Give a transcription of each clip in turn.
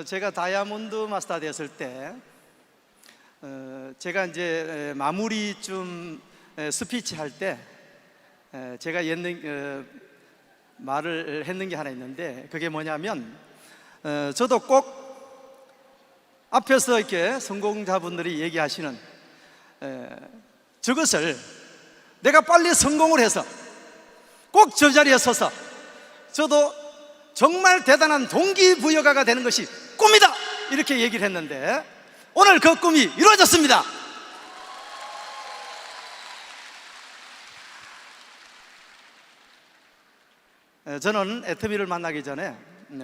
제가 다이아몬드 마스터 됐을 때 제가 이제 마무리쯤 스피치 할 때 제가 말을 했는 게 하나 있는데, 그게 뭐냐면 저도 꼭 앞에서 이렇게 성공자분들이 얘기하시는 저것을 내가 빨리 성공을 해서 꼭 저 자리에 서서 저도 정말 대단한 동기부여가가 되는 것이 꿈이다, 이렇게 얘기를 했는데 오늘 그 꿈이 이루어졌습니다. 저는 애터미를 만나기 전에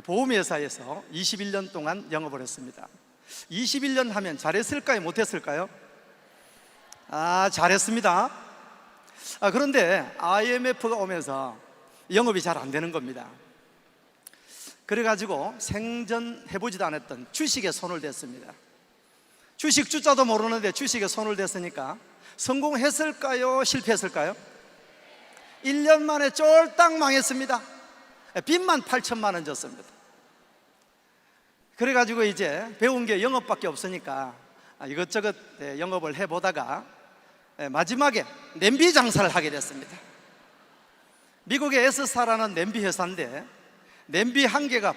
보험회사에서 21년 동안 영업을 했습니다. 21년 하면 잘했을까요? 못했을까요? 잘했습니다. 그런데 IMF가 오면서 영업이 잘 안 되는 겁니다. 그래가지고 생전해보지도 않았던 주식에 손을 댔습니다. 주식 주자도 모르는데 주식에 손을 댔으니까 성공했을까요? 실패했을까요? 1년 만에 쫄딱 망했습니다. 빚만 8천만 원 졌습니다. 그래가지고 이제 배운 게 영업밖에 없으니까 이것저것 영업을 해보다가 마지막에 냄비 장사를 하게 됐습니다. 미국의 S사라는 냄비 회사인데 냄비 한 개가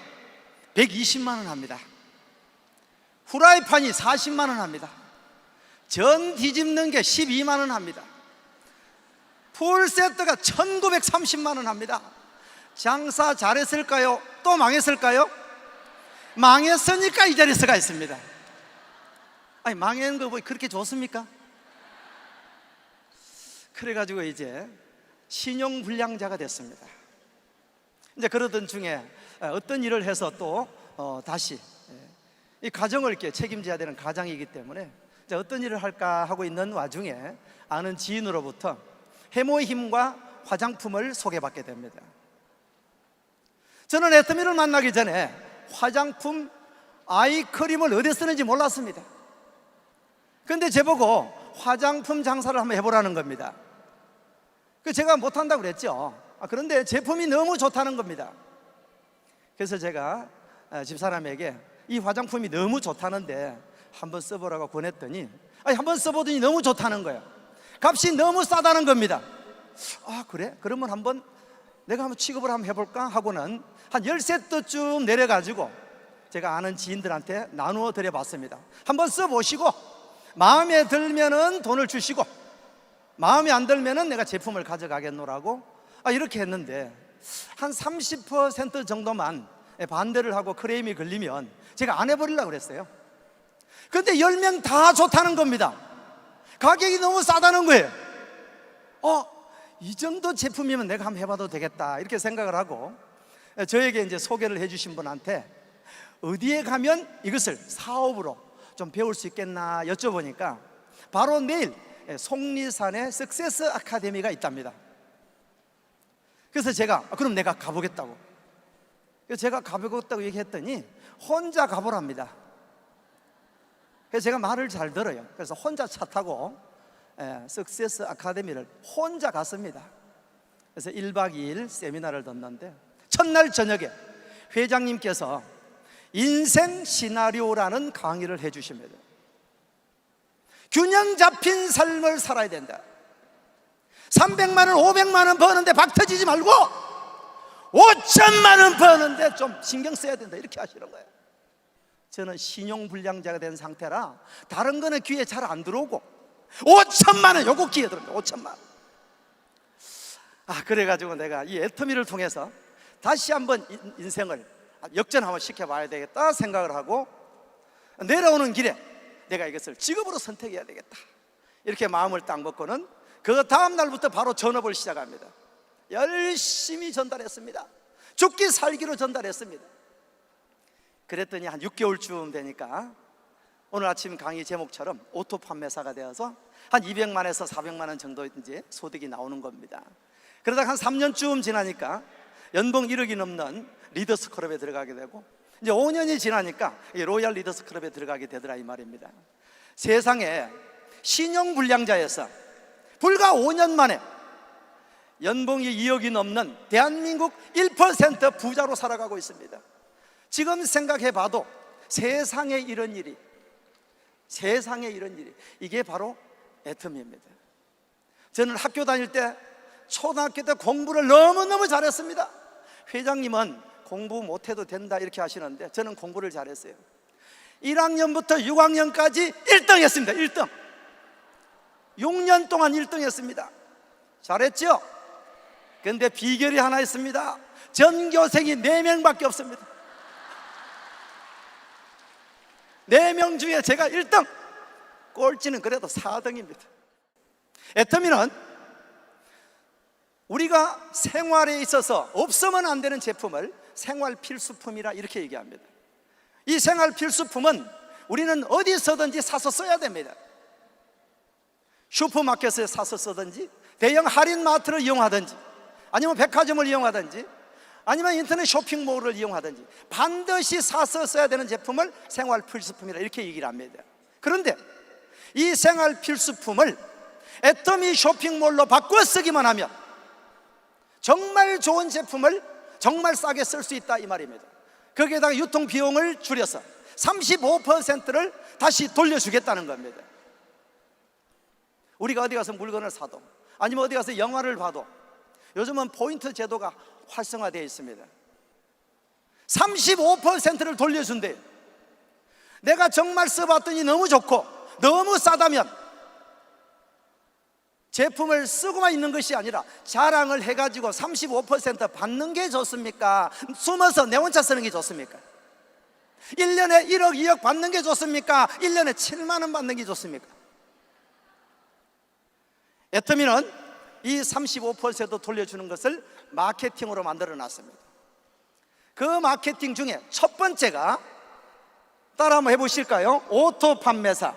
120만 원 합니다. 후라이팬이 40만 원 합니다. 전 뒤집는 게 12만 원 합니다. 풀세트가 1930만 원 합니다. 장사 잘했을까요? 또 망했을까요? 망했으니까 이 자리에 서가 있습니다. 아니, 망한 거 뭐 그렇게 좋습니까? 그래가지고 이제 신용불량자가 됐습니다. 이제 그러던 중에 어떤 일을 해서 또 다시 이 가정을 이렇게 책임져야 되는 가장이기 때문에 이제 어떤 일을 할까 하고 있는 와중에 아는 지인으로부터 해모의 힘과 화장품을 소개받게 됩니다. 저는 애터미를 만나기 전에 화장품 아이크림을 어디서 쓰는지 몰랐습니다. 그런데 저보고 화장품 장사를 한번 해보라는 겁니다. 제가 못한다고 그랬죠. 그런데 제품이 너무 좋다는 겁니다. 그래서 제가 집사람에게 이 화장품이 너무 좋다는데 한번 써보라고 권했더니 한번 써보더니 너무 좋다는 거예요. 값이 너무 싸다는 겁니다. 그래? 그러면 내가 한번 취급을 한번 해볼까 하고는 한 10세트쯤 내려가지고 제가 아는 지인들한테 나누어 드려봤습니다. 한번 써보시고 마음에 들면은 돈을 주시고 마음에 안 들면은 내가 제품을 가져가겠노라고 이렇게 했는데 한 30% 정도만 반대를 하고 크레임이 걸리면 제가 안 해버리려고 그랬어요. 그런데 10명 다 좋다는 겁니다. 가격이 너무 싸다는 거예요. 이 정도 제품이면 내가 한번 해봐도 되겠다, 이렇게 생각을 하고 저에게 이제 소개를 해주신 분한테 어디에 가면 이것을 사업으로 좀 배울 수 있겠나 여쭤보니까 바로 내일 속리산에 석세스 아카데미가 있답니다. 그래서 제가 그럼 내가 가보겠다고. 그래서 제가 가보겠다고 얘기했더니 혼자 가보랍니다. 그래서 제가 말을 잘 들어요. 그래서 혼자 차 타고 석세스 아카데미를 혼자 갔습니다. 그래서 1박 2일 세미나를 듣는데 첫날 저녁에 회장님께서 인생 시나리오라는 강의를 해주십니다. 균형 잡힌 삶을 살아야 된다. 300만 원, 500만 원 버는데 박 터지지 말고 5천만 원 버는데 좀 신경 써야 된다, 이렇게 하시는 거예요. 저는 신용불량자가 된 상태라 다른 거는 귀에 잘 안 들어오고 5천만 원, 요거 귀에 들어옵니다. 5천만 원. 그래가지고 내가 이 애터미를 통해서 다시 한번 인생을 역전 한번 시켜봐야 되겠다 생각을 하고 내려오는 길에 내가 이것을 직업으로 선택해야 되겠다, 이렇게 마음을 딱 먹고는 그 다음 날부터 바로 전업을 시작합니다. 열심히 전달했습니다. 죽기 살기로 전달했습니다. 그랬더니 한 6개월쯤 되니까 오늘 아침 강의 제목처럼 오토 판매사가 되어서 한 200만에서 400만 원 정도 이제 소득이 나오는 겁니다. 그러다가 한 3년쯤 지나니까 연봉 1억이 넘는 리더스 클럽에 들어가게 되고 이제 5년이 지나니까 로얄 리더스 클럽에 들어가게 되더라, 이 말입니다. 세상에 신용불량자에서 불과 5년 만에 연봉이 2억이 넘는 대한민국 1% 부자로 살아가고 있습니다. 지금 생각해 봐도 세상에 이런 일이 이게 바로 애터미입니다. 저는 학교 다닐 때 초등학교 때 공부를 너무너무 잘했습니다. 회장님은 공부 못해도 된다 이렇게 하시는데 저는 공부를 잘했어요. 1학년부터 6학년까지 1등 했습니다. 1등. 6년 동안 1등 했습니다. 잘했죠? 그런데 비결이 하나 있습니다. 전교생이 4명밖에 없습니다. 4명 중에 제가 1등, 꼴찌는 그래도 4등입니다. 애터미는 우리가 생활에 있어서 없으면 안 되는 제품을 생활 필수품이라 이렇게 얘기합니다. 이 생활 필수품은 우리는 어디서든지 사서 써야 됩니다. 슈퍼마켓에 사서 쓰든지, 대형 할인마트를 이용하든지, 아니면 백화점을 이용하든지, 아니면 인터넷 쇼핑몰을 이용하든지 반드시 사서 써야 되는 제품을 생활 필수품이라 이렇게 얘기를 합니다. 그런데 이 생활 필수품을 애터미 쇼핑몰로 바꿔 쓰기만 하면 정말 좋은 제품을 정말 싸게 쓸 수 있다 이 말입니다. 거기에다가 유통 비용을 줄여서 35%를 다시 돌려주겠다는 겁니다. 우리가 어디 가서 물건을 사도, 아니면 어디 가서 영화를 봐도 요즘은 포인트 제도가 활성화되어 있습니다. 35%를 돌려준대요. 내가 정말 써봤더니 너무 좋고 너무 싸다면 제품을 쓰고만 있는 것이 아니라 자랑을 해가지고 35% 받는 게 좋습니까? 숨어서 내 혼자 쓰는 게 좋습니까? 1년에 1억 2억 받는 게 좋습니까? 1년에 7만 원 받는 게 좋습니까? 애터미는 이 35% 돌려주는 것을 마케팅으로 만들어 놨습니다. 그 마케팅 중에 첫 번째가, 따라 한번 해보실까요? 오토 판매사.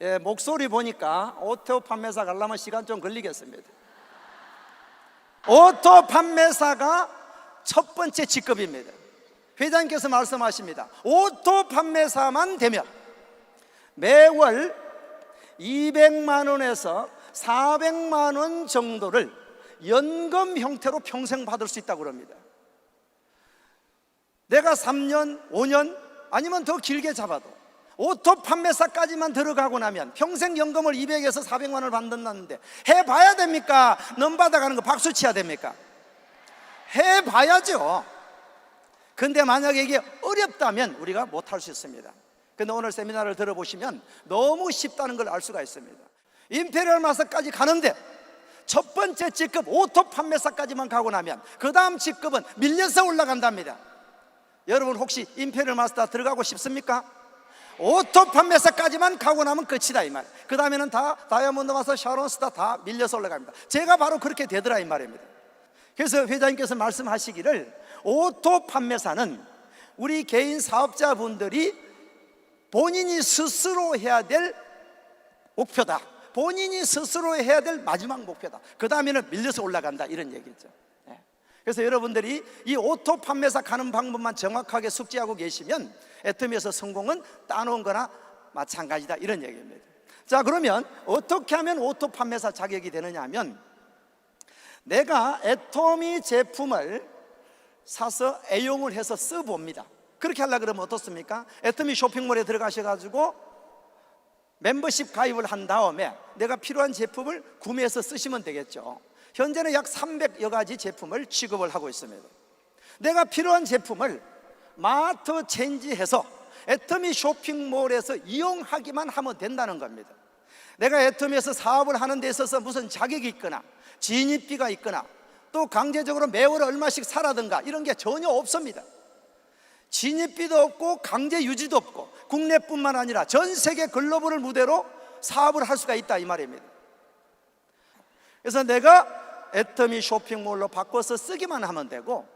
예, 목소리 보니까 오토 판매사 가려면 시간 좀 걸리겠습니다. 오토 판매사가 첫 번째 직급입니다. 회장님께서 말씀하십니다. 오토 판매사만 되면 매월 200만 원에서 400만 원 정도를 연금 형태로 평생 받을 수 있다고 합니다. 내가 3년, 5년 아니면 더 길게 잡아도 오토 판매사까지만 들어가고 나면 평생 연금을 200에서 400만 원을 받는다는데 해봐야 됩니까? 넘 받아가는 거 박수 쳐야 됩니까? 해봐야죠. 근데 만약에 이게 어렵다면 우리가 못할 수 있습니다. 근데 오늘 세미나를 들어보시면 너무 쉽다는 걸 알 수가 있습니다. 임페리얼 마스터까지 가는데 첫 번째 직급 오토 판매사까지만 가고 나면 그 다음 직급은 밀려서 올라간답니다. 여러분 혹시 임페리얼 마스터 들어가고 싶습니까? 오토 판매사까지만 가고 나면 끝이다 이 말. 그 다음에는 다 다이아몬드 마스터, 샤론 스타 다 밀려서 올라갑니다. 제가 바로 그렇게 되더라 이 말입니다. 그래서 회장님께서 말씀하시기를 오토 판매사는 우리 개인 사업자분들이 본인이 스스로 해야 될 목표다. 본인이 스스로 해야 될 마지막 목표다. 그 다음에는 밀려서 올라간다 이런 얘기죠. 그래서 여러분들이 이 오토 판매사 가는 방법만 정확하게 숙지하고 계시면 애터미에서 성공은 따놓은 거나 마찬가지다 이런 얘기입니다. 자, 그러면 어떻게 하면 오토 판매사 자격이 되느냐 하면, 내가 애터미 제품을 사서 애용을 해서 써봅니다. 그렇게 하려고 그러면 어떻습니까? 애터미 쇼핑몰에 들어가셔가지고 멤버십 가입을 한 다음에 내가 필요한 제품을 구매해서 쓰시면 되겠죠. 현재는 약 300여 가지 제품을 취급을 하고 있습니다. 내가 필요한 제품을 마트 체인지해서 애터미 쇼핑몰에서 이용하기만 하면 된다는 겁니다. 내가 애터미에서 사업을 하는 데 있어서 무슨 자격이 있거나 진입비가 있거나 또 강제적으로 매월 얼마씩 사라든가 이런 게 전혀 없습니다. 진입비도 없고 강제 유지도 없고 국내뿐만 아니라 전 세계 글로벌을 무대로 사업을 할 수가 있다 이 말입니다. 그래서 내가 애터미 쇼핑몰로 바꿔서 쓰기만 하면 되고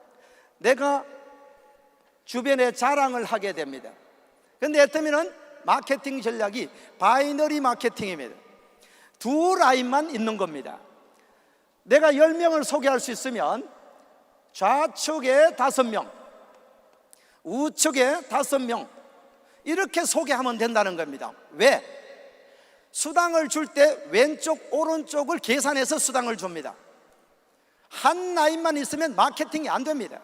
내가 주변에 자랑을 하게 됩니다. 그런데 애터미는 마케팅 전략이 바이너리 마케팅입니다. 두 라인만 있는 겁니다. 내가 10명을 소개할 수 있으면 좌측에 5명, 우측에 5명 이렇게 소개하면 된다는 겁니다. 왜? 수당을 줄 때 왼쪽 오른쪽을 계산해서 수당을 줍니다. 한 라인만 있으면 마케팅이 안 됩니다.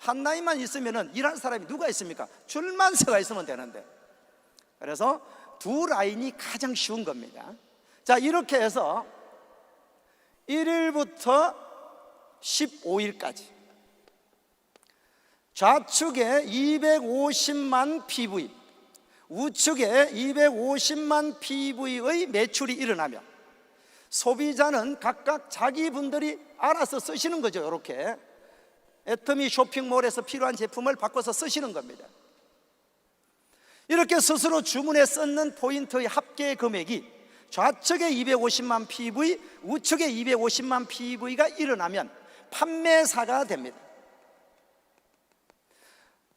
한 라인만 있으면 일하는 사람이 누가 있습니까? 줄만 서가 있으면 되는데. 그래서 두 라인이 가장 쉬운 겁니다. 자, 이렇게 해서 1일부터 15일까지 좌측에 250만 PV, 우측에 250만 PV의 매출이 일어나면 소비자는 각각 자기분들이 알아서 쓰시는 거죠. 이렇게 애터미 쇼핑몰에서 필요한 제품을 바꿔서 쓰시는 겁니다. 이렇게 스스로 주문에 썼는 포인트의 합계 금액이 좌측에 250만 PV, 우측에 250만 PV가 일어나면 판매사가 됩니다.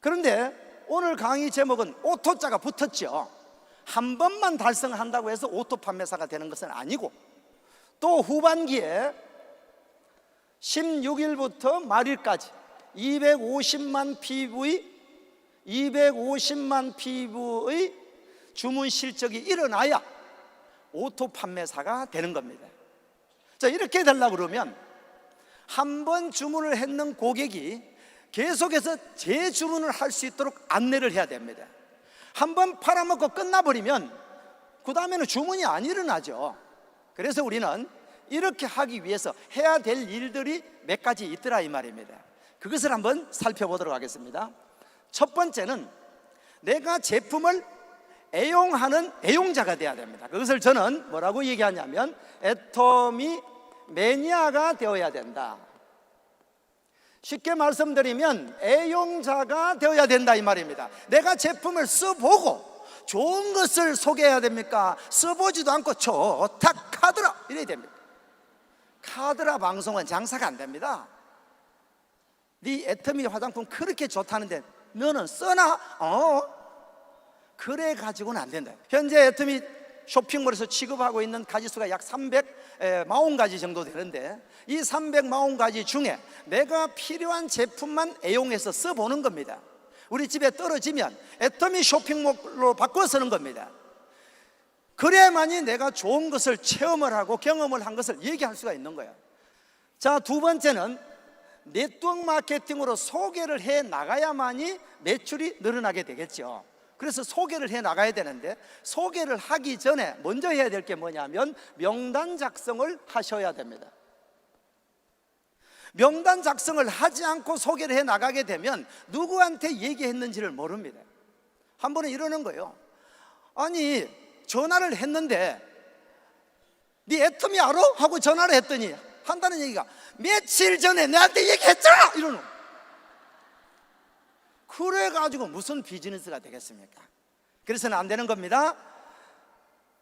그런데 오늘 강의 제목은 오토자가 붙었죠. 한 번만 달성한다고 해서 오토 판매사가 되는 것은 아니고, 또 후반기에 16일부터 말일까지 250만 PV의 주문 실적이 일어나야 오토 판매사가 되는 겁니다. 자, 이렇게 되려고 그러면 한 번 주문을 했는 고객이 계속해서 재주문을 할 수 있도록 안내를 해야 됩니다. 한 번 팔아먹고 끝나버리면 그 다음에는 주문이 안 일어나죠. 그래서 우리는 이렇게 하기 위해서 해야 될 일들이 몇 가지 있더라 이 말입니다. 그것을 한번 살펴보도록 하겠습니다. 첫 번째는 내가 제품을 애용하는 애용자가 돼야 됩니다. 그것을 저는 뭐라고 얘기하냐면 애터미 매니아가 되어야 된다. 쉽게 말씀드리면 애용자가 되어야 된다 이 말입니다. 내가 제품을 써보고 좋은 것을 소개해야 됩니까? 써보지도 않고 좋다 카드라 이래야 됩니다. 카드라 방송은 장사가 안 됩니다. 네 애터미 화장품 그렇게 좋다는데 너는 써나? 그래 가지고는 안 된다. 현재 애터미 쇼핑몰에서 취급하고 있는 가지수가 약 340가지 정도 되는데, 이 340가지 중에 내가 필요한 제품만 애용해서 써보는 겁니다. 우리 집에 떨어지면 애터미 쇼핑몰로 바꿔 쓰는 겁니다. 그래야만이 내가 좋은 것을 체험을 하고 경험을 한 것을 얘기할 수가 있는 거예요. 자, 두 번째는 네트워크 마케팅으로 소개를 해 나가야만이 매출이 늘어나게 되겠죠. 그래서 소개를 해 나가야 되는데, 소개를 하기 전에 먼저 해야 될 게 뭐냐면 명단 작성을 하셔야 됩니다. 명단 작성을 하지 않고 소개를 해 나가게 되면 누구한테 얘기했는지를 모릅니다. 한 번은 이러는 거예요. 아니 전화를 했는데 네 애터미 알아? 하고 전화를 했더니 한다는 얘기가 며칠 전에 내한테 얘기했잖아 이러는 거예요. 그래가지고 무슨 비즈니스가 되겠습니까? 그래서는 안 되는 겁니다.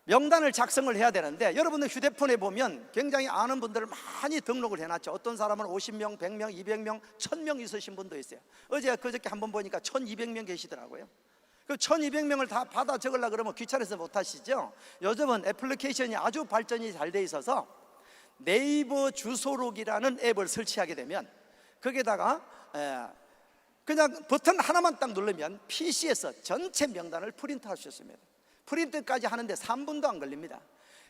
명단을 작성을 해야 되는데, 여러분들 휴대폰에 보면 굉장히 아는 분들을 많이 등록을 해놨죠. 어떤 사람은 50명, 100명, 200명, 1000명 있으신 분도 있어요. 그저께 한번 보니까 1200명 계시더라고요. 그 1200명을 다 받아 적으려고 그러면 귀찮아서 못 하시죠. 요즘은 애플리케이션이 아주 발전이 잘 돼 있어서 네이버 주소록이라는 앱을 설치하게 되면 거기에다가 그냥 버튼 하나만 딱 누르면 PC에서 전체 명단을 프린트할 수 있습니다. 프린트까지 하는데 3분도 안 걸립니다.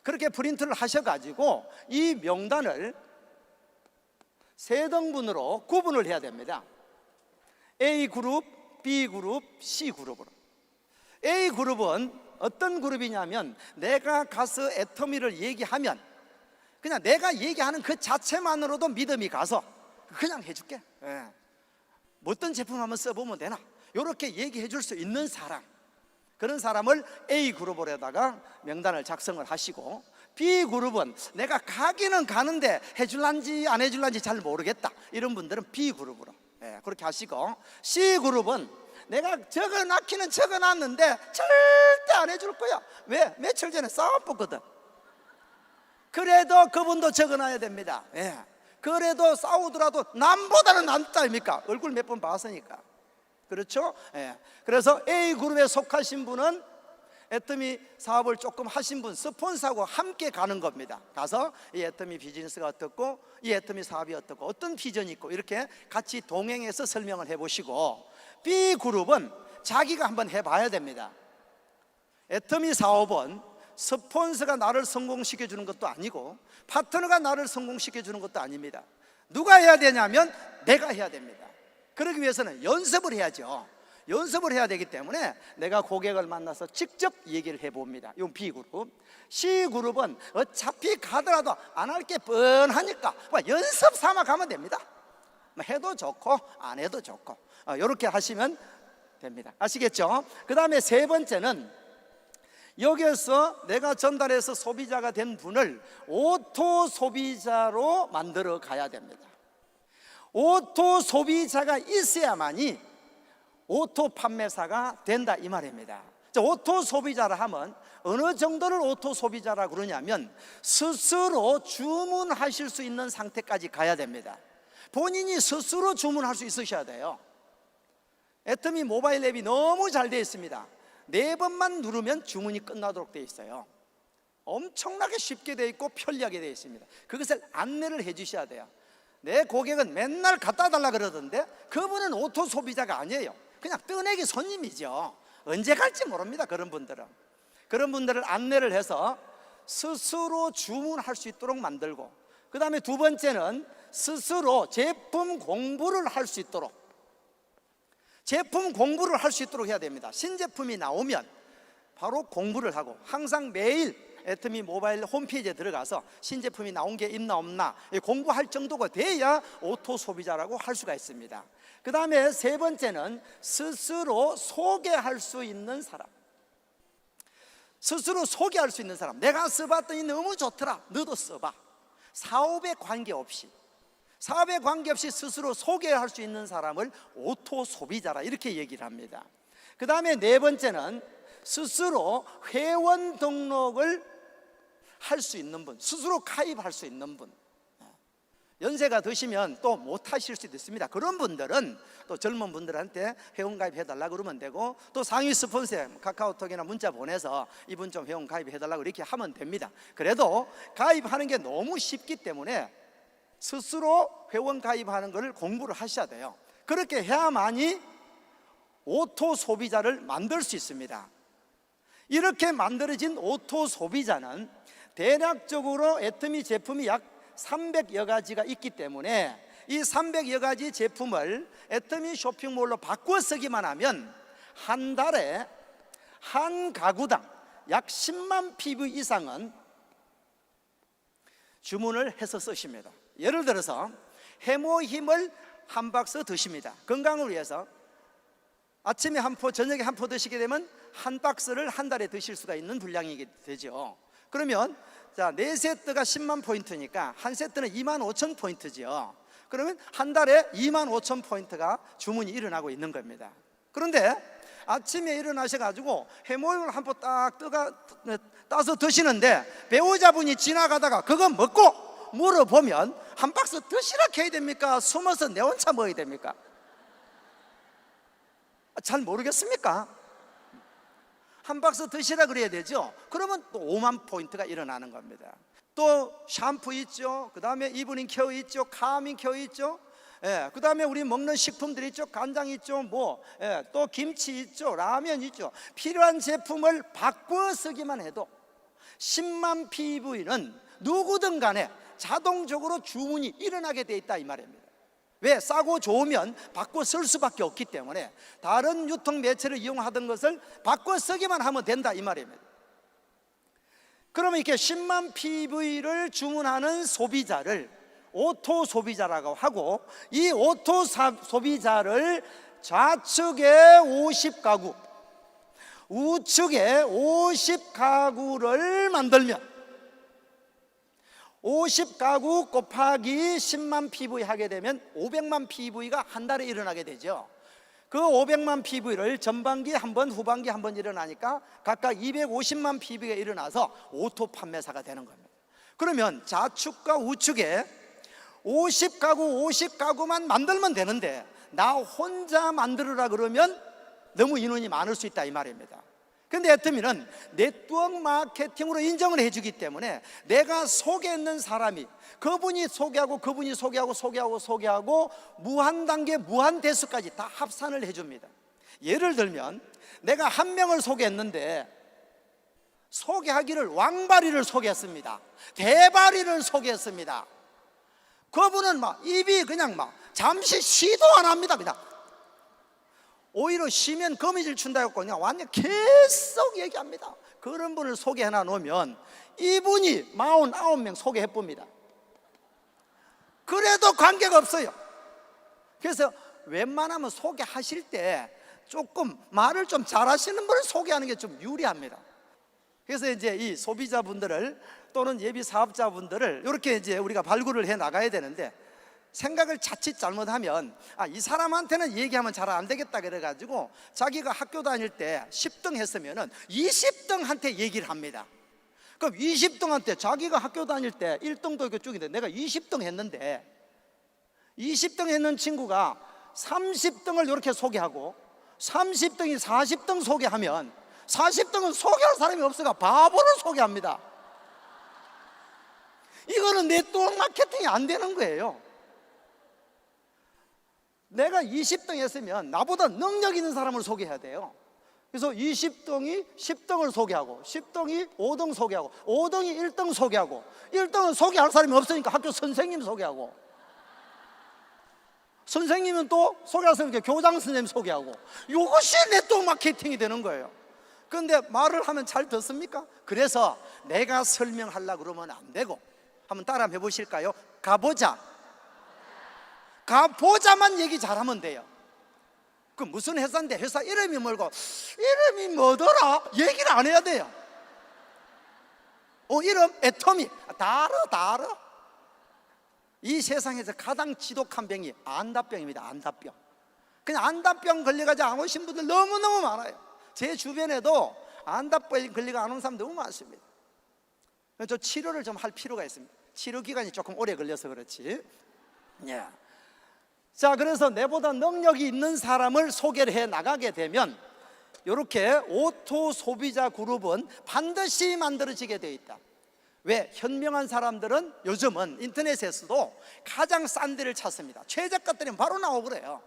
그렇게 프린트를 하셔가지고 이 명단을 세 등분으로 구분을 해야 됩니다. A그룹, B그룹, C그룹으로. A그룹은 어떤 그룹이냐면 내가 가서 애터미를 얘기하면 그냥 내가 얘기하는 그 자체만으로도 믿음이 가서 그냥 해줄게. 어떤 제품 한번 써보면 되나? 이렇게 얘기해 줄 수 있는 사람, 그런 사람을 A그룹으로다가 명단을 작성을 하시고, B그룹은 내가 가기는 가는데 해줄란지 안 해줄란지 잘 모르겠다, 이런 분들은 B그룹으로 그렇게 하시고, C그룹은 내가 적어놨기는 적어놨는데 절대 안 해줄 거야. 왜? 며칠 전에 싸워봤거든. 그래도 그분도 적어놔야 됩니다. 그래도 싸우더라도 남보다는 낫다 아닙니까? 얼굴 몇 번 봤으니까. 그렇죠? 그래서 A그룹에 속하신 분은 애터미 사업을 조금 하신 분, 스폰서하고 함께 가는 겁니다. 가서 이 애터미 비즈니스가 어떻고 이 애터미 사업이 어떻고 어떤 비전이 있고 이렇게 같이 동행해서 설명을 해보시고, B그룹은 자기가 한번 해봐야 됩니다. 애터미 사업은 스폰서가 나를 성공시켜 주는 것도 아니고 파트너가 나를 성공시켜 주는 것도 아닙니다. 누가 해야 되냐면 내가 해야 됩니다. 그러기 위해서는 연습을 해야죠. 연습을 해야 되기 때문에 내가 고객을 만나서 직접 얘기를 해봅니다. 이건 B그룹. C그룹은 어차피 가더라도 안 할 게 뻔하니까 연습 삼아 가면 됩니다. 해도 좋고 안 해도 좋고 이렇게 하시면 됩니다. 아시겠죠? 그 다음에 세 번째는 여기에서 내가 전달해서 소비자가 된 분을 오토 소비자로 만들어 가야 됩니다. 오토 소비자가 있어야만이 오토 판매사가 된다 이 말입니다. 오토 소비자라 하면 어느 정도를 오토 소비자라고 그러냐면 스스로 주문하실 수 있는 상태까지 가야 됩니다. 본인이 스스로 주문할 수 있으셔야 돼요. 애터미 모바일 앱이 너무 잘 되어 있습니다. 4번만 누르면 주문이 끝나도록 되어 있어요. 엄청나게 쉽게 되어 있고 편리하게 되어 있습니다. 그것을 안내를 해 주셔야 돼요. 내 고객은 맨날 갖다 달라 그러던데 그분은 오토 소비자가 아니에요. 그냥 떠내기 손님이죠. 언제 갈지 모릅니다. 그런 분들을 안내를 해서 스스로 주문할 수 있도록 만들고, 그 다음에 두 번째는 스스로 제품 공부를 할 수 있도록 해야 됩니다. 신제품이 나오면 바로 공부를 하고, 항상 매일 애터미 모바일 홈페이지에 들어가서 신제품이 나온 게 있나 없나 공부할 정도가 돼야 오토 소비자라고 할 수가 있습니다. 그 다음에 세 번째는 스스로 소개할 수 있는 사람. 내가 써봤더니 너무 좋더라, 너도 써봐. 사업에 관계없이 스스로 소개할 수 있는 사람을 오토 소비자라 이렇게 얘기를 합니다. 그 다음에 네 번째는 스스로 회원 등록을 할 수 있는 분, 스스로 가입할 수 있는 분. 연세가 드시면 또 못하실 수도 있습니다. 그런 분들은 또 젊은 분들한테 회원 가입해달라 그러면 되고, 또 상위 스폰서에 카카오톡이나 문자 보내서 이분 좀 회원 가입해달라고 이렇게 하면 됩니다. 그래도 가입하는 게 너무 쉽기 때문에 스스로 회원 가입하는 것을 공부를 하셔야 돼요. 그렇게 해야만이 오토 소비자를 만들 수 있습니다. 이렇게 만들어진 오토 소비자는 대략적으로 애터미 제품이 약 300여 가지가 있기 때문에 이 300여 가지 제품을 애터미 쇼핑몰로 바꿔 쓰기만 하면 한 달에 한 가구당 약 10만 PV 이상은 주문을 해서 쓰십니다. 예를 들어서 해모힘을 한 박스 드십니다. 건강을 위해서 아침에 한 포, 저녁에 한 포 드시게 되면 한 박스를 한 달에 드실 수가 있는 분량이 되죠. 그러면 자, 4세트가 10만 포인트니까 한 세트는 2만 5천 포인트죠. 그러면 한 달에 2만 5천 포인트가 주문이 일어나고 있는 겁니다. 그런데 아침에 일어나셔가지고 해모임을 한 포 딱 따서 드시는데 배우자분이 지나가다가 그거 먹고 물어보면 한 박스 드시라 해야 됩니까? 숨어서 내 혼자 먹어야 됩니까? 잘 모르겠습니까? 한 박스 드시라 그래야 되죠. 그러면 또 5만 포인트가 일어나는 겁니다. 또 샴푸 있죠. 그 다음에 이브닝 케어 있죠. 카밍 케어 있죠. 그 다음에 우리 먹는 식품들 있죠. 간장 있죠. 또 김치 있죠. 라면 있죠. 필요한 제품을 바꿔 쓰기만 해도 10만 PV는 누구든 간에 자동적으로 주문이 일어나게 돼 있다 이 말입니다. 왜? 싸고 좋으면 바꿔 쓸 수밖에 없기 때문에 다른 유통 매체를 이용하던 것을 바꿔 쓰기만 하면 된다 이 말입니다. 그러면 이렇게 10만 PV를 주문하는 소비자를 오토 소비자라고 하고, 이 오토 소비자를 좌측에 50가구, 우측에 50가구를 만들면 50가구 곱하기 10만 PV 하게 되면 500만 PV가 한 달에 일어나게 되죠. 그 500만 PV를 전반기 한 번, 후반기 한 번 일어나니까 각각 250만 PV가 일어나서 오토 판매사가 되는 겁니다. 그러면 좌측과 우측에 50가구 50가구만 만들면 되는데 나 혼자 만들으라 그러면 너무 인원이 많을 수 있다 이 말입니다. 근데 애터미는 네트워크 마케팅으로 인정을 해주기 때문에 내가 소개했는 사람이 그분이 소개하고 그분이 소개하고 무한 단계 무한 대수까지 다 합산을 해줍니다. 예를 들면 내가 한 명을 소개했는데 소개하기를 왕바리를 소개했습니다. 대바리를 소개했습니다. 그분은 막 입이 그냥 막 잠시 시도 안 합니다. 그냥 오히려 쉬면 거미줄 춘다고 그냥 완전 계속 얘기합니다. 그런 분을 소개해 놓으면 이분이 49명 소개해 봅니다. 그래도 관계가 없어요. 그래서 웬만하면 소개하실 때 조금 말을 좀 잘하시는 분을 소개하는 게 좀 유리합니다. 그래서 이제 이 소비자분들을 또는 예비 사업자분들을 이렇게 이제 우리가 발굴을 해 나가야 되는데, 생각을 자칫 잘못하면 이 사람한테는 얘기하면 잘 안 되겠다 그래가지고 자기가 학교 다닐 때 10등 했으면은 20등한테 얘기를 합니다. 그럼 20등한테 자기가 학교 다닐 때 1등도 있고 쭉인데 내가 20등 했는데 20등 했는 친구가 30등을 이렇게 소개하고 30등이 40등 소개하면 40등은 소개할 사람이 없어가 바보를 소개합니다. 이거는 네트워크 마케팅이 안 되는 거예요. 내가 20등 했으면 나보다 능력 있는 사람을 소개해야 돼요. 그래서 20등이 10등을 소개하고 10등이 5등 소개하고 5등이 1등 소개하고 1등은 소개할 사람이 없으니까 학교 선생님 소개하고, 선생님은 또 소개할 사람이 교장 선생님 소개하고, 이것이 네트워크 마케팅이 되는 거예요. 그런데 말을 하면 잘 듣습니까? 그래서 내가 설명하려고 그러면 안 되고, 한번 따라 해보실까요? 가보자만 얘기 잘하면 돼요. 그 무슨 회사인데 회사 이름이 뭐고 이름이 뭐더라 얘기를 안 해야 돼요. 이름 애터미 다르. 이 세상에서 가장 지독한 병이 안다병입니다. 안다병. 그냥 안다병 걸려가지고 안 오신 분들 너무너무 많아요. 제 주변에도 안다병 걸리고 안 온 사람 너무 많습니다. 저 치료를 좀 할 필요가 있습니다. 치료 기간이 조금 오래 걸려서 그렇지. 예. 자, 그래서 내보다 능력이 있는 사람을 소개를 해 나가게 되면 이렇게 오토 소비자 그룹은 반드시 만들어지게 되어 있다. 왜? 현명한 사람들은 요즘은 인터넷에서도 가장 싼 데를 찾습니다. 최저가 때리면 바로 나오고 그래요.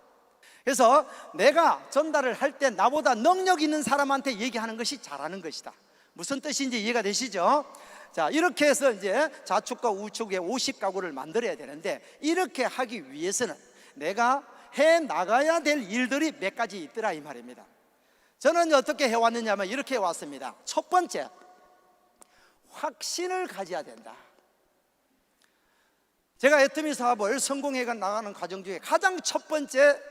그래서 내가 전달을 할 때 나보다 능력 있는 사람한테 얘기하는 것이 잘하는 것이다. 무슨 뜻인지 이해가 되시죠? 자, 이렇게 해서 이제 자축과 우측의 50가구를 만들어야 되는데, 이렇게 하기 위해서는 내가 해 나가야 될 일들이 몇 가지 있더라 이 말입니다. 저는 어떻게 해왔느냐면 이렇게 해왔습니다. 첫 번째, 확신을 가져야 된다. 제가 애터미 사업을 성공해 나가는 과정 중에 가장 첫 번째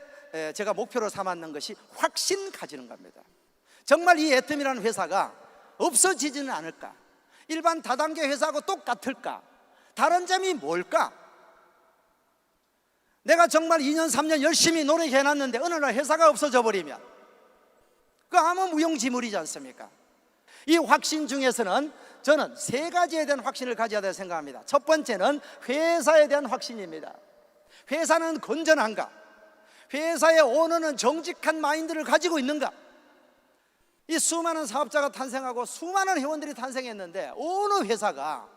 제가 목표로 삼았는 것이 확신 가지는 겁니다. 정말 이 애터미라는 회사가 없어지지는 않을까? 일반 다단계 회사하고 똑같을까? 다른 점이 뭘까? 내가 정말 2년 3년 열심히 노력해놨는데 어느 날 회사가 없어져 버리면 그 아무 무용지물이지 않습니까? 이 확신 중에서는 저는 세 가지에 대한 확신을 가져야 된다고 생각합니다. 첫 번째는 회사에 대한 확신입니다. 회사는 건전한가? 회사의 오너는 정직한 마인드를 가지고 있는가? 이 수많은 사업자가 탄생하고 수많은 회원들이 탄생했는데 어느 회사가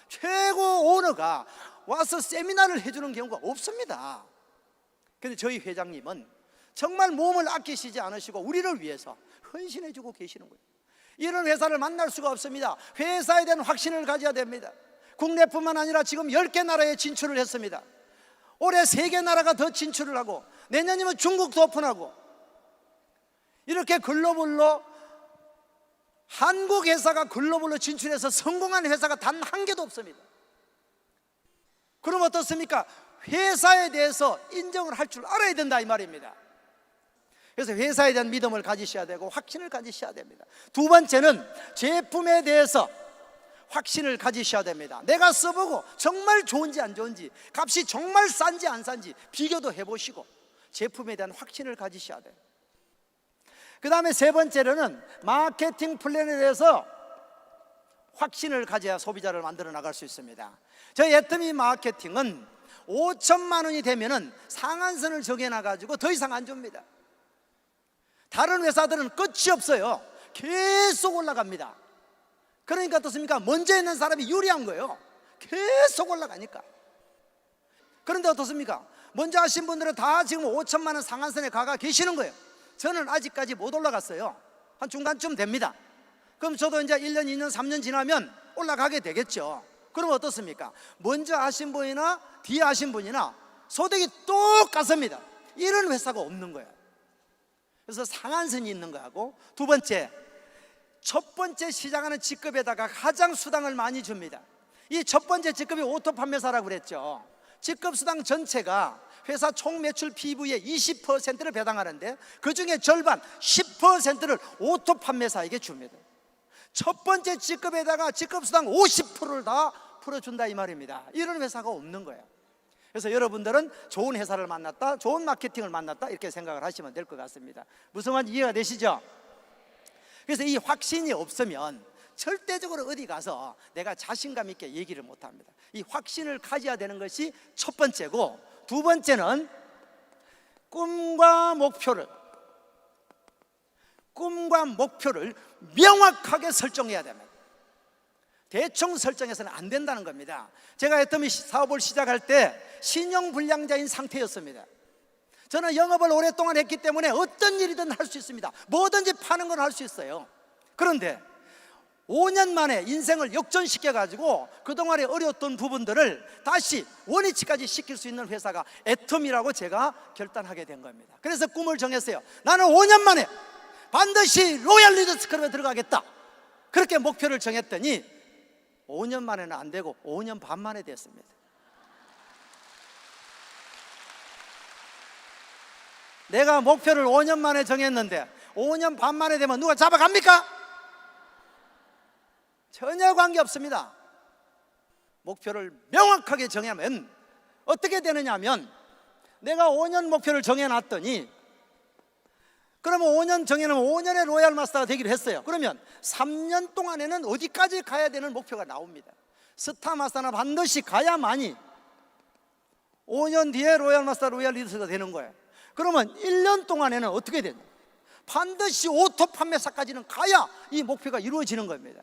최고 오너가 와서 세미나를 해주는 경우가 없습니다. 그런데 저희 회장님은 정말 몸을 아끼시지 않으시고 우리를 위해서 헌신해주고 계시는 거예요. 이런 회사를 만날 수가 없습니다. 회사에 대한 확신을 가져야 됩니다. 국내뿐만 아니라 지금 10개 나라에 진출을 했습니다. 올해 3개 나라가 더 진출을 하고 내년이면 중국도 오픈하고, 이렇게 글로벌로 한국 회사가 글로벌로 진출해서 성공한 회사가 단 한 개도 없습니다. 그럼 어떻습니까? 회사에 대해서 인정을 할 줄 알아야 된다 이 말입니다. 그래서 회사에 대한 믿음을 가지셔야 되고 확신을 가지셔야 됩니다. 두 번째는 제품에 대해서 확신을 가지셔야 됩니다. 내가 써보고 정말 좋은지 안 좋은지, 값이 정말 싼지 안 싼지 비교도 해보시고 제품에 대한 확신을 가지셔야 돼요. 그 다음에 세 번째로는 마케팅 플랜에 대해서 확신을 가져야 소비자를 만들어 나갈 수 있습니다. 저희 애터미 마케팅은 5천만 원이 되면은 상한선을 정해놔가지고 더 이상 안 줍니다. 다른 회사들은 끝이 없어요. 계속 올라갑니다. 그러니까 어떻습니까? 먼저 있는 사람이 유리한 거예요. 계속 올라가니까. 그런데 어떻습니까? 먼저 하신 분들은 다 지금 5천만 원 상한선에 가가 계시는 거예요. 저는 아직까지 못 올라갔어요. 한 중간쯤 됩니다. 그럼 저도 이제 1년, 2년, 3년 지나면 올라가게 되겠죠. 그럼 어떻습니까? 먼저 하신 분이나 뒤에 하신 분이나 소득이 똑같습니다. 이런 회사가 없는 거예요. 그래서 상한선이 있는 거하고, 두 번째, 첫 번째 시작하는 직급에다가 가장 수당을 많이 줍니다. 이 첫 번째 직급이 오토 판매사라고 그랬죠. 직급 수당 전체가 회사 총 매출 PV의 20%를 배당하는데, 그 중에 절반 10%를 오토 판매사에게 줍니다. 첫 번째 직급에다가 직급 수당 50%를 다 풀어준다 이 말입니다. 이런 회사가 없는 거예요. 그래서 여러분들은 좋은 회사를 만났다, 좋은 마케팅을 만났다, 이렇게 생각을 하시면 될 것 같습니다. 무슨 말인지 이해가 되시죠? 그래서 이 확신이 없으면 절대적으로 어디 가서 내가 자신감 있게 얘기를 못 합니다. 이 확신을 가져야 되는 것이 첫 번째고, 두 번째는 꿈과 목표를 명확하게 설정해야 됩니다. 대충 설정해서는 안 된다는 겁니다. 제가 애터미 사업을 시작할 때 신용불량자인 상태였습니다. 저는 영업을 오랫동안 했기 때문에 어떤 일이든 할 수 있습니다. 뭐든지 파는 건 할 수 있어요. 그런데 5년 만에 인생을 역전시켜가지고 그동안에 어려웠던 부분들을 다시 원위치까지 시킬 수 있는 회사가 애터미라고 제가 결단하게 된 겁니다. 그래서 꿈을 정했어요. 나는 5년 만에 반드시 로얄 리더스 클럽에 들어가겠다. 그렇게 목표를 정했더니 5년 만에는 안 되고 5년 반 만에 됐습니다. 내가 목표를 5년 만에 정했는데 5년 반 만에 되면 누가 잡아갑니까? 전혀 관계없습니다. 목표를 명확하게 정하면 어떻게 되느냐 하면, 내가 5년 목표를 정해놨더니, 그러면 5년 정해놓으면 5년의 로얄 마스터가 되기로 했어요. 그러면 3년 동안에는 어디까지 가야 되는 목표가 나옵니다. 스타 마스터는 반드시 가야만이 5년 뒤에 로얄 마스터, 로얄 리더스가 되는 거예요. 그러면 1년 동안에는 어떻게 되냐? 반드시 오토 판매사까지는 가야 이 목표가 이루어지는 겁니다.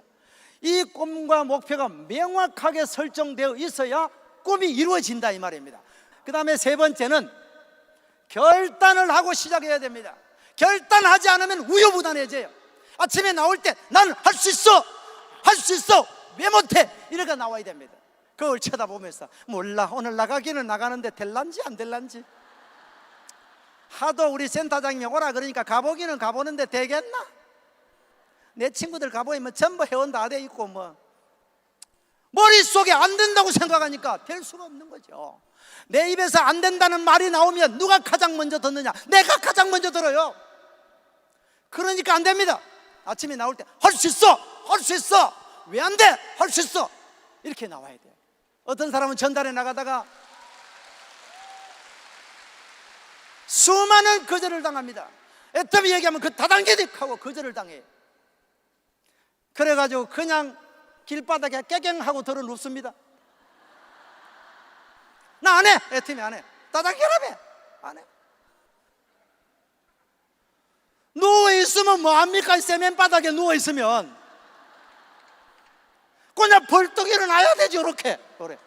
이 꿈과 목표가 명확하게 설정되어 있어야 꿈이 이루어진다 이 말입니다. 그 다음에 세 번째는 결단을 하고 시작해야 됩니다. 결단하지 않으면 우유부단해져요. 아침에 나올 때 나는 할 수 있어, 할 수 있어, 왜 못해? 이렇게 나와야 됩니다. 그걸 쳐다보면서 몰라, 오늘 나가기는 나가는데 될란지 안 될란지. 하도 우리 센터장님이 오라 그러니까 가보기는 가보는데 되겠나? 내 친구들 가보면 전부 회원 다 돼 있고, 뭐 머릿속에 안 된다고 생각하니까 될 수가 없는 거죠. 내 입에서 안 된다는 말이 나오면 누가 가장 먼저 듣느냐? 내가 가장 먼저 들어요. 그러니까 안 됩니다. 아침에 나올 때 할 수 있어, 할 수 있어, 왜 안 돼? 할 수 있어, 이렇게 나와야 돼요. 어떤 사람은 전달에 나가다가 수많은 거절을 당합니다. 애터미 얘기하면 그 다단계득 하고 거절을 당해요. 그래가지고 그냥 길바닥에 깨갱하고 들어 눕습니다. 나 안 해, 애터미 안 해. 다단계라며 안 해. 누워있으면 뭐합니까? 세면바닥에 누워있으면 그냥 벌떡 일어나야 되지. 이렇게 그래.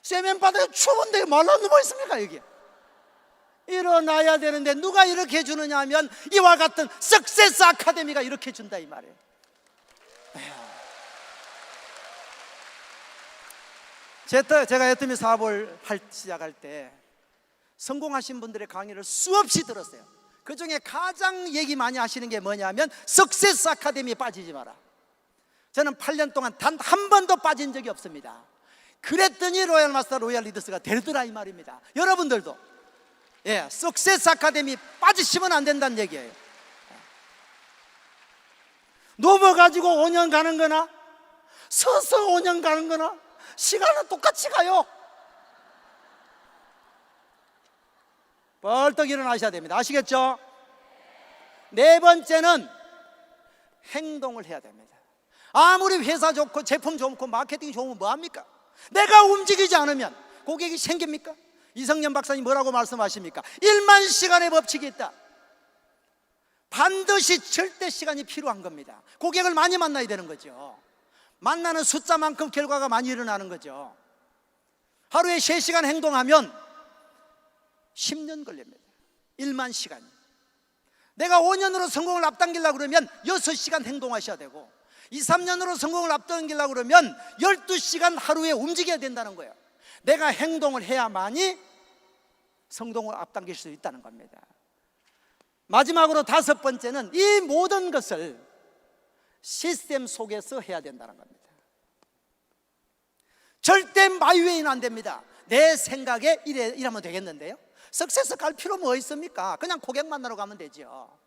세면바닥에 추운데 말라 누워있습니까? 여기 일어나야 되는데 누가 이렇게 해주느냐 하면 이와 같은 석세스 아카데미가 이렇게 해준다 이 말이에요. 제가 애터미 사업을 시작할 때 성공하신 분들의 강의를 수없이 들었어요. 그 중에 가장 얘기 많이 하시는 게 뭐냐면 석세스 아카데미에 빠지지 마라. 저는 8년 동안 단 한 번도 빠진 적이 없습니다. 그랬더니 로얄 마스터, 로얄 리더스가 되더라 이 말입니다. 여러분들도 석세스 아카데미 빠지시면 안 된다는 얘기예요. 누워가지고 5년 가는 거나 서서 5년 가는 거나 시간은 똑같이 가요. 벌떡 일어나셔야 됩니다. 아시겠죠? 네 번째는 행동을 해야 됩니다. 아무리 회사 좋고 제품 좋고 마케팅이 좋으면 뭐합니까? 내가 움직이지 않으면 고객이 생깁니까? 이성년 박사님 뭐라고 말씀하십니까? 1만 시간의 법칙이 있다. 반드시 절대 시간이 필요한 겁니다. 고객을 많이 만나야 되는 거죠. 만나는 숫자만큼 결과가 많이 일어나는 거죠. 하루에 3시간 행동하면 10년 걸립니다. 1만 시간이. 내가 5년으로 성공을 앞당기려고 그러면 6시간 행동하셔야 되고, 2, 3년으로 성공을 앞당기려고 그러면 12시간 하루에 움직여야 된다는 거예요. 내가 행동을 해야만이 성공을 앞당길 수 있다는 겁니다. 마지막으로 다섯 번째는 이 모든 것을 시스템 속에서 해야 된다는 겁니다. 절대 마이웨이는 안 됩니다. 내 생각에 이러면 되겠는데요, 석세스 갈 필요 뭐 있습니까? 그냥 고객 만나러 가면 되죠.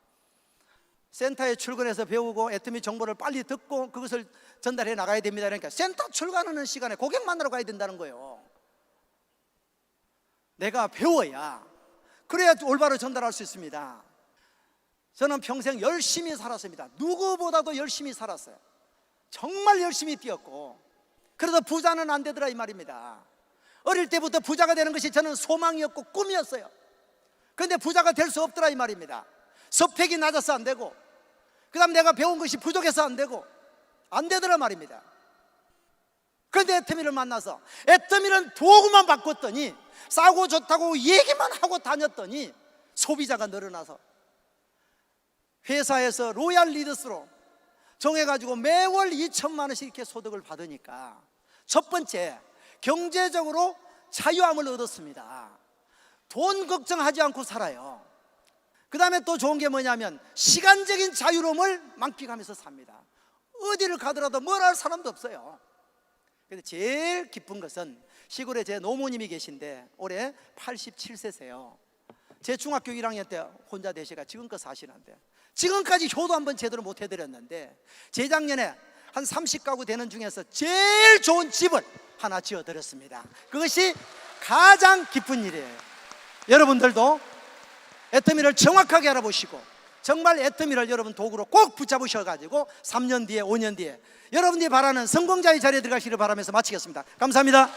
센터에 출근해서 배우고 애터미 정보를 빨리 듣고 그것을 전달해 나가야 됩니다. 그러니까 센터 출근하는 시간에 고객 만나러 가야 된다는 거예요. 내가 배워야, 그래야 올바로 전달할 수 있습니다. 저는 평생 열심히 살았습니다. 누구보다도 열심히 살았어요. 정말 열심히 뛰었고, 그래서 부자는 안 되더라 이 말입니다. 어릴 때부터 부자가 되는 것이 저는 소망이었고 꿈이었어요. 그런데 부자가 될 수 없더라 이 말입니다. 스펙이 낮아서 안 되고, 그 다음 내가 배운 것이 부족해서 안 되고, 안 되더라 말입니다. 그런데 애터미를 만나서 애터미는 도구만 바꿨더니, 싸고 좋다고 얘기만 하고 다녔더니 소비자가 늘어나서 회사에서 로얄 리더스로 정해가지고 매월 2천만 원씩 이렇게 소득을 받으니까, 첫 번째, 경제적으로 자유함을 얻었습니다. 돈 걱정하지 않고 살아요. 그 다음에 또 좋은 게 뭐냐면 시간적인 자유로움을 만끽하면서 삽니다. 어디를 가더라도 뭘 할 사람도 없어요. 근데 제일 기쁜 것은 시골에 제 노모님이 계신데 올해 87세세요. 제 중학교 1학년 때 혼자 되시가 지금껏 사시는데, 지금까지 효도 한번 제대로 못 해드렸는데 재작년에 한 30가구 되는 중에서 제일 좋은 집을 하나 지어드렸습니다. 그것이 가장 기쁜 일이에요. 여러분들도 애터미를 정확하게 알아보시고 정말 애터미를 여러분 도구로 꼭 붙잡으셔가지고 3년 뒤에 5년 뒤에 여러분들이 바라는 성공자의 자리에 들어가시기를 바라면서 마치겠습니다. 감사합니다.